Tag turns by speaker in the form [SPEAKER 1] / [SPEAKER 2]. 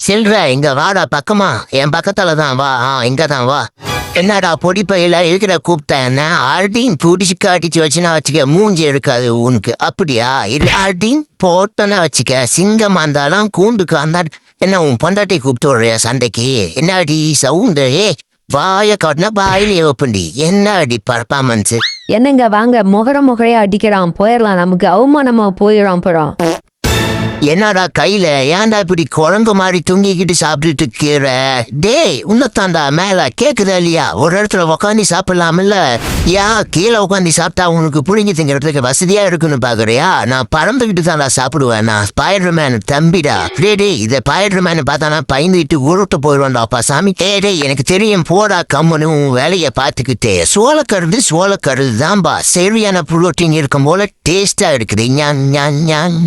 [SPEAKER 1] சில்ற இங்க வாடா பக்கமா என் பக்கத்துல தான் வா இங்க தான் வா. என்னடா பொடிப்பையில இருக்கிற கூப்பிட்டேன் என்ன அடின் புடிச்சு காட்டிச்சு வச்சுனா வச்சுக்க மூஞ்சி இருக்காது உனக்கு அப்படியா இது அடின் போட்டோன்னா வச்சுக்க சிங்கமா இருந்தாலும் கூண்டுக்கு அந்த என்ன உன் பொண்டாட்டி கூப்பிட்டு வர்றியா சண்டைக்கு என்னடி சவுண்டு வாய காட்டினா வாயிலே ஓப்பண்டி என்ன அடி பர்ஃபார்மன்ஸ்.
[SPEAKER 2] என்னங்க வாங்க முகரையா அடிக்கிறான் போயிடலாம் நமக்கு அவமானமா போயிடும் போறோம்.
[SPEAKER 1] என்னடா கையில ஏன்டா இப்படி குழம்பு மாதிரி தூங்கிக்கிட்டு சாப்பிட்டுட்டு இருக்கிற டேய் உன்னத்தாண்டா மேல கேக்குதா இல்லையா ஒரு இடத்துல உக்காந்து சாப்பிடலாம்ல யா கீழே உட்காந்து சாப்பிட்டா உனக்கு புடிங்கி திங்கிறதுக்கு வசதியா இருக்குன்னு பாக்குறியா நான் பறந்துகிட்டு தான்டா சாப்பிடுவேன் நான் ஸ்பைடர்மேன் தம்பிடா டே இதை ஸ்பைடர்மேன் பார்த்தானா பயந்துட்டு உருட்டு போயிடுவான்டாப்பா சாமி டே எனக்கு தெரியும் போடா கம்முன்னு உன் வேலையை பார்த்துக்கிட்டே சோளக்கருது தான்பா சரியான புரோட்டீன் இருக்கும் போல டேஸ்டா இருக்குது ஞான் ஞான் ஞான்.